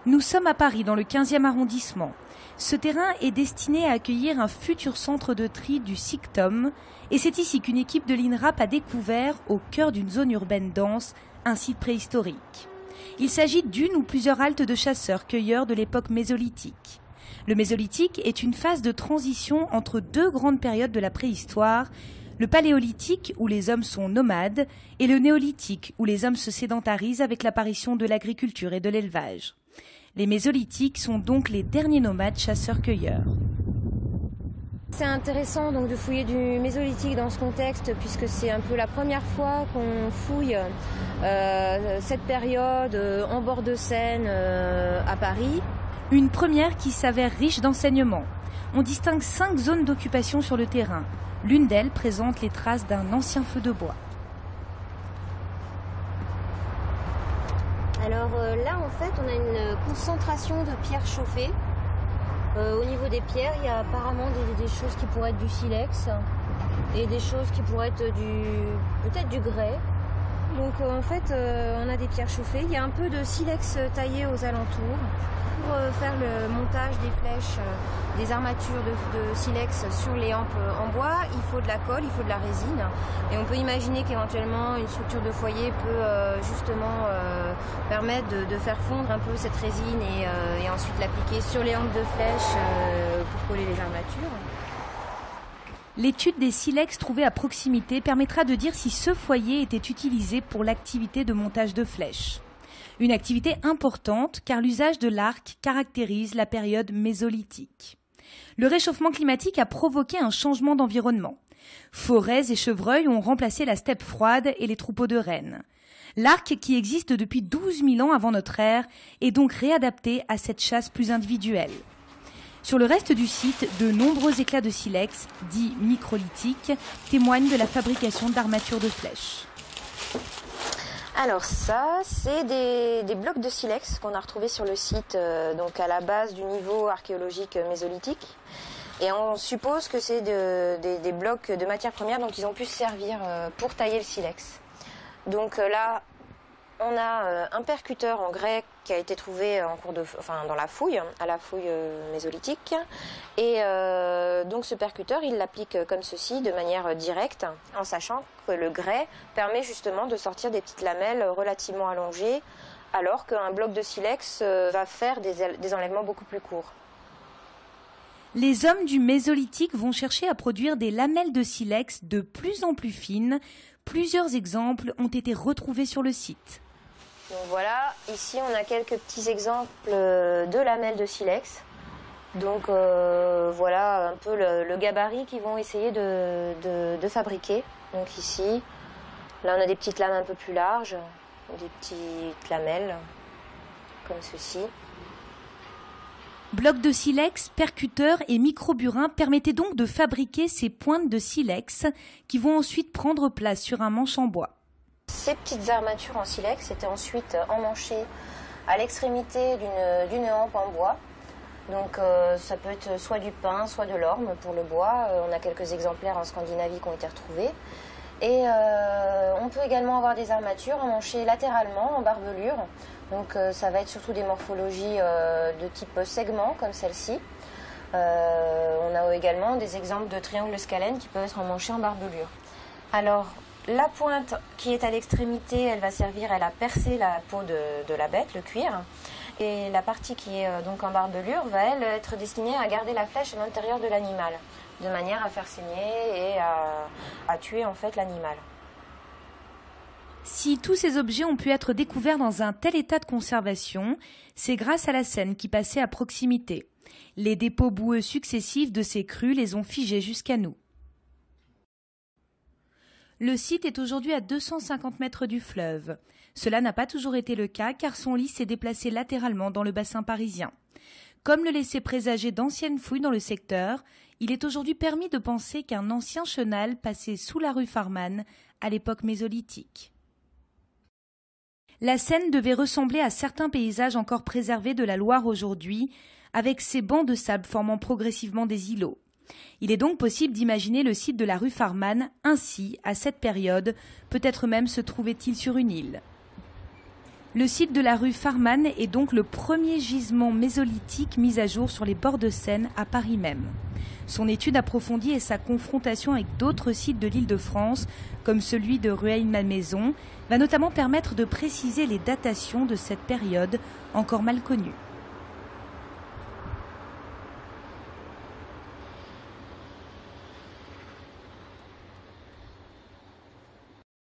Nous sommes à Paris, dans le 15e arrondissement. Ce terrain est destiné à accueillir un futur centre de tri du SICTOM, et c'est ici qu'une équipe de l'INRAP a découvert, au cœur d'une zone urbaine dense, un site préhistorique. Il s'agit d'une ou plusieurs haltes de chasseurs-cueilleurs de l'époque mésolithique. Le mésolithique est une phase de transition entre deux grandes périodes de la préhistoire, le paléolithique où les hommes sont nomades et le néolithique où les hommes se sédentarisent avec l'apparition de l'agriculture et de l'élevage. Les mésolithiques sont donc les derniers nomades chasseurs-cueilleurs. C'est intéressant donc de fouiller du mésolithique dans ce contexte puisque c'est un peu la première fois qu'on fouille cette période en bord de Seine à Paris. Une première qui s'avère riche d'enseignements. On distingue 5 zones d'occupation sur le terrain. L'une d'elles présente les traces d'un ancien feu de bois. Alors là en fait on a une concentration de pierres chauffées. Au niveau des pierres, il y a apparemment des choses qui pourraient être du silex et des choses qui pourraient être peut-être du grès. Donc en fait, on a des pierres chauffées. Il y a un peu de silex taillé aux alentours. Pour faire le montage des flèches, des armatures de silex sur les hampes en bois, il faut de la colle, il faut de la résine. Et on peut imaginer qu'éventuellement une structure de foyer peut justement permettre de faire fondre un peu cette résine et ensuite l'appliquer sur les hampes de flèches pour coller les armatures. L'étude des silex trouvés à proximité permettra de dire si ce foyer était utilisé pour l'activité de montage de flèches. Une activité importante car l'usage de l'arc caractérise la période mésolithique. Le réchauffement climatique a provoqué un changement d'environnement. Forêts et chevreuils ont remplacé la steppe froide et les troupeaux de rennes. L'arc, qui existe depuis 12 000 ans avant notre ère, est donc réadapté à cette chasse plus individuelle. Sur le reste du site, de nombreux éclats de silex, dits microlithiques, témoignent de la fabrication d'armatures de flèches. Alors ça, c'est des blocs de silex qu'on a retrouvés sur le site, donc à la base du niveau archéologique mésolithique. Et on suppose que c'est des blocs de matières premières, donc ils ont pu se servir pour tailler le silex. Donc là, on a un percuteur en grès qui a été trouvé dans la fouille, à la fouille mésolithique. Et donc ce percuteur, il l'applique comme ceci, de manière directe, en sachant que le grès permet justement de sortir des petites lamelles relativement allongées, alors qu'un bloc de silex va faire des enlèvements beaucoup plus courts. Les hommes du mésolithique vont chercher à produire des lamelles de silex de plus en plus fines. Plusieurs exemples ont été retrouvés sur le site. Donc voilà, ici on a quelques petits exemples de lamelles de silex. Donc voilà un peu le gabarit qu'ils vont essayer de fabriquer. Donc ici, là on a des petites lames un peu plus larges, des petites lamelles comme ceci. Blocs de silex, percuteurs et microburins permettaient donc de fabriquer ces pointes de silex qui vont ensuite prendre place sur un manche en bois. Ces petites armatures en silex étaient ensuite emmanchées à l'extrémité d'une hampe en bois. Donc ça peut être soit du pin, soit de l'orme pour le bois. On a quelques exemplaires en Scandinavie qui ont été retrouvés. Et on peut également avoir des armatures emmanchées latéralement en barbelure. Donc ça va être surtout des morphologies de type segment comme celle-ci. On a également des exemples de triangles de scalène qui peuvent être emmanchés en barbelure. Alors la pointe qui est à l'extrémité, elle va servir à percer la peau de la bête, le cuir. Et la partie qui est donc en barbelure va, elle, être destinée à garder la flèche à l'intérieur de l'animal, de manière à faire saigner et à tuer en fait l'animal. Si tous ces objets ont pu être découverts dans un tel état de conservation, c'est grâce à la Seine qui passait à proximité. Les dépôts boueux successifs de ces crues les ont figés jusqu'à nous. Le site est aujourd'hui à 250 mètres du fleuve. Cela n'a pas toujours été le cas car son lit s'est déplacé latéralement dans le bassin parisien. Comme le laissaient présager d'anciennes fouilles dans le secteur, il est aujourd'hui permis de penser qu'un ancien chenal passait sous la rue Farman à l'époque mésolithique. La Seine devait ressembler à certains paysages encore préservés de la Loire aujourd'hui, avec ses bancs de sable formant progressivement des îlots. Il est donc possible d'imaginer le site de la rue Farman ainsi, à cette période, peut-être même se trouvait-il sur une île. Le site de la rue Farman est donc le premier gisement mésolithique mis à jour sur les bords de Seine à Paris même. Son étude approfondie et sa confrontation avec d'autres sites de l'Île-de-France, comme celui de Rueil-Malmaison, va notamment permettre de préciser les datations de cette période encore mal connue.